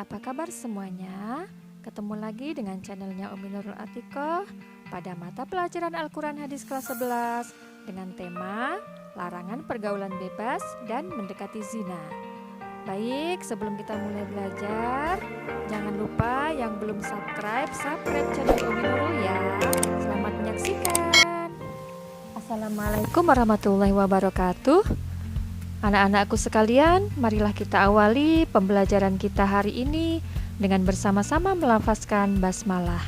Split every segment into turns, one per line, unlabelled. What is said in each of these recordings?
apa kabar semuanya? Ketemu lagi dengan channelnya Umi Nurul Atikoh pada mata pelajaran Al-Quran Hadis kelas 11 dengan tema Larangan Pergaulan Bebas dan Mendekati Zina. Baik, sebelum kita mulai belajar, jangan lupa yang belum subscribe channel Umi Nurul ya. Selamat menyaksikan. Assalamualaikum warahmatullahi wabarakatuh. Anak-anakku sekalian, marilah kita awali pembelajaran kita hari ini dengan bersama-sama melafazkan basmalah.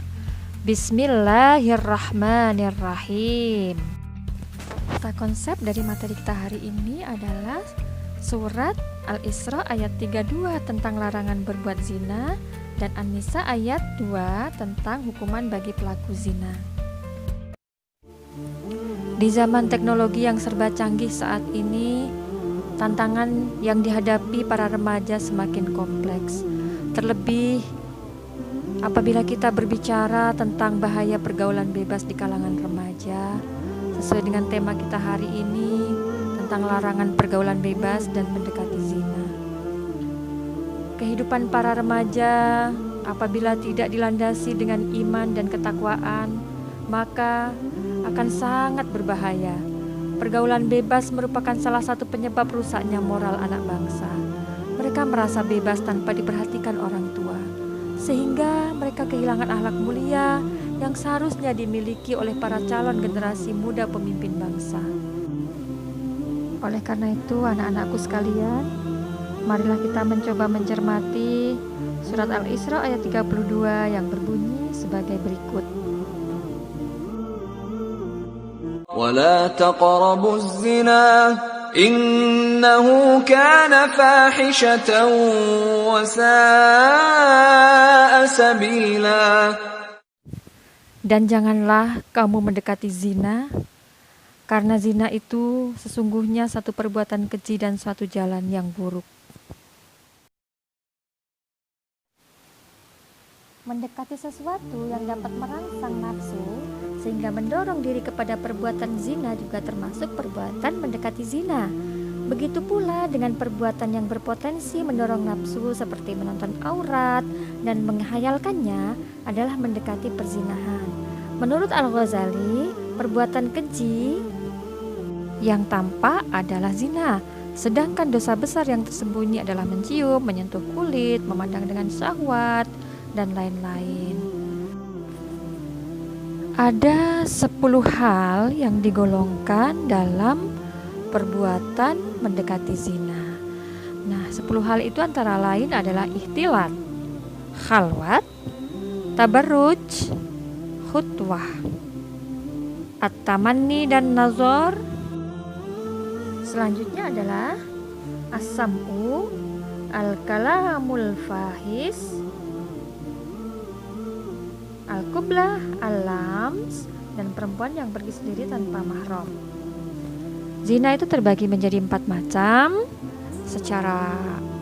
Bismillahirrahmanirrahim. Kata konsep dari materi kita hari ini adalah surat Al-Isra ayat 32 tentang larangan berbuat zina dan An-Nisa ayat 2 tentang hukuman bagi pelaku zina. Di zaman teknologi yang serba canggih saat ini, tantangan yang dihadapi para remaja semakin kompleks. Terlebih apabila kita berbicara tentang bahaya pergaulan bebas di kalangan remaja, sesuai dengan tema kita hari ini tentang larangan pergaulan bebas dan mendekati zina. Kehidupan para remaja apabila tidak dilandasi dengan iman dan ketakwaan, maka akan sangat berbahaya. Pergaulan bebas merupakan salah satu penyebab rusaknya moral anak bangsa. Mereka merasa bebas tanpa diperhatikan orang tua, sehingga mereka kehilangan akhlak mulia yang seharusnya dimiliki oleh para calon generasi muda pemimpin bangsa. Oleh karena itu, anak-anakku sekalian, marilah kita mencoba mencermati surat Al-Isra ayat 32 yang berbunyi sebagai berikut.
ولا تقربوا الزنا إنه كان فاحشة وساء سبيلا.
Dan janganlah kamu mendekati zina, karena zina itu sesungguhnya satu perbuatan keji dan suatu jalan yang buruk. Mendekati sesuatu yang dapat merangsang nafsu sehingga mendorong diri kepada perbuatan zina juga termasuk perbuatan mendekati zina. Begitu pula dengan perbuatan yang berpotensi mendorong nafsu seperti menonton aurat dan menghayalkannya adalah mendekati perzinahan. Menurut Al-Ghazali, perbuatan keji yang tampak adalah zina, sedangkan dosa besar yang tersembunyi adalah mencium, menyentuh kulit, memandang dengan syahwat, dan lain-lain. Ada 10 hal yang digolongkan dalam perbuatan mendekati zina. Nah, 10 hal itu antara lain adalah ihtilat, khalwat, tabarruj, khutwah, at-tamanni dan nazar. Selanjutnya adalah as-sam'u, al-kalamul fahis, al-qublah, al-lams, dan perempuan yang pergi sendiri tanpa mahram. Zina itu terbagi menjadi 4 macam secara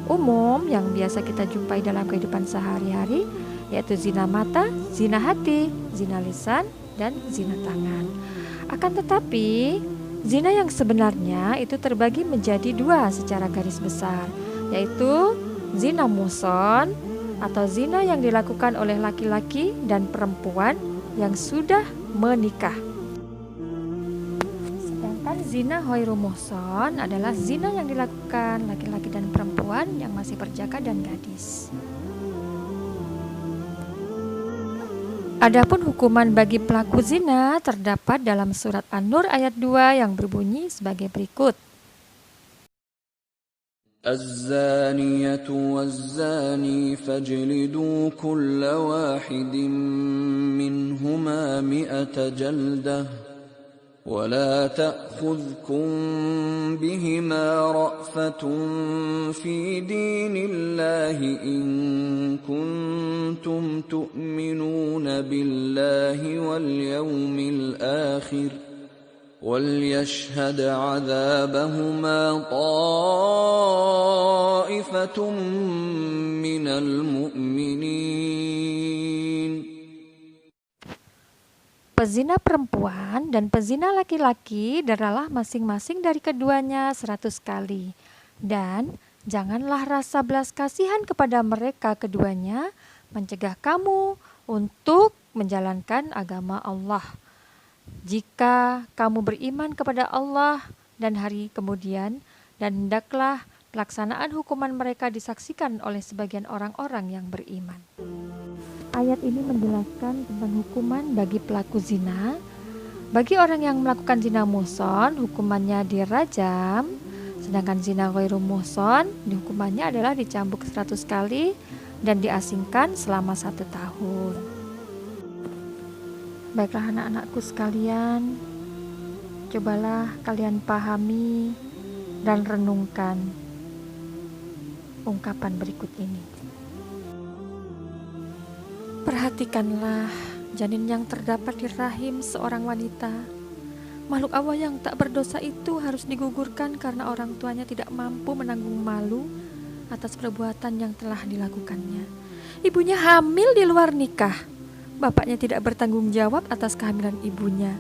umum yang biasa kita jumpai dalam kehidupan sehari-hari, yaitu zina mata, zina hati, zina lisan, dan zina tangan. Akan tetapi, zina yang sebenarnya itu terbagi menjadi 2 secara garis besar, yaitu zina muhsan atau zina yang dilakukan oleh laki-laki dan perempuan yang sudah menikah. Sedangkan zina ghairu muhsan adalah zina yang dilakukan laki-laki dan perempuan yang masih perjaka dan gadis. Adapun hukuman bagi pelaku zina terdapat dalam surat An-Nur ayat 2 yang berbunyi sebagai berikut.
الزانية والزاني فاجلدوا كل واحد منهما 100 جلدة ولا تأخذكم بهما رأفة في دين الله إن كنتم تؤمنون بالله واليوم الآخر وَلْيَشْهَدْ عَذَابَهُمَا طَائِفَةٌ مِّنَ الْمُؤْمِنِينَ.
Pezina perempuan dan pezina laki-laki adalah masing-masing dari keduanya 100 kali. Dan Janganlah rasa belas kasihan kepada mereka keduanya mencegah kamu untuk menjalankan agama Allah. Jika kamu beriman kepada Allah dan hari kemudian, dan hendaklah pelaksanaan hukuman mereka disaksikan oleh sebagian orang-orang yang beriman. Ayat ini menjelaskan tentang hukuman bagi pelaku zina. Bagi orang yang melakukan zina muhson, hukumannya dirajam. Sedangkan zina ghairu muhson, hukumannya adalah dicambuk 100 kali dan diasingkan selama 1 tahun. Baiklah anak-anakku sekalian, cobalah kalian pahami dan renungkan ungkapan berikut ini. Perhatikanlah janin yang terdapat di rahim seorang wanita. Makhluk Allah yang tak berdosa itu harus digugurkan karena orang tuanya tidak mampu menanggung malu atas perbuatan yang telah dilakukannya. Ibunya hamil di luar nikah. Bapaknya tidak bertanggung jawab atas kehamilan ibunya.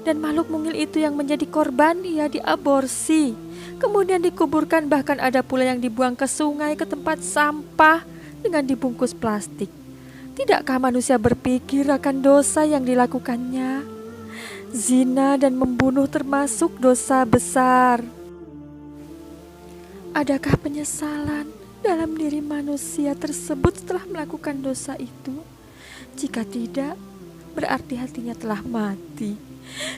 Dan makhluk mungil itu yang menjadi korban, ia diaborsi. Kemudian dikuburkan, bahkan ada pula yang dibuang ke sungai, ke tempat sampah dengan dibungkus plastik. Tidakkah manusia berpikir akan dosa yang dilakukannya? Zina dan membunuh termasuk dosa besar. Adakah penyesalan dalam diri manusia tersebut setelah melakukan dosa itu? Jika tidak, berarti hatinya telah mati.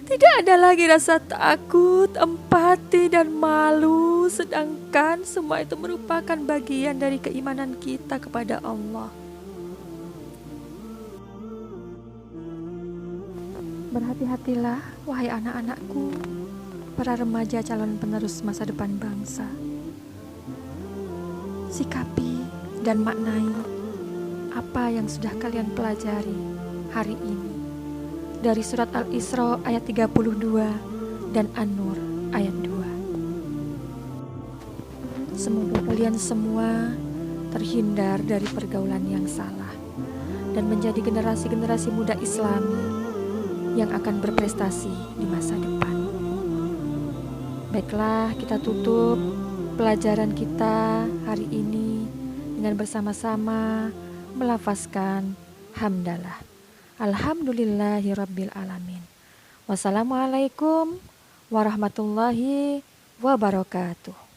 Tidak ada lagi rasa takut, empati, dan malu, sedangkan semua itu merupakan bagian dari keimanan kita kepada Allah. Berhati-hatilah, wahai anak-anakku, para remaja calon penerus masa depan bangsa. Sikapi dan maknai apa yang sudah kalian pelajari hari ini dari surat Al-Isra ayat 32 dan An-Nur ayat 2. Semoga kalian semua terhindar dari pergaulan yang salah dan menjadi generasi-generasi muda Islami yang akan berprestasi di masa depan. Baiklah, kita tutup pelajaran kita hari ini dengan bersama-sama melafazkan hamdalah. Alhamdulillahirabbil alamin. Wassalamualaikum warahmatullahi wabarakatuh.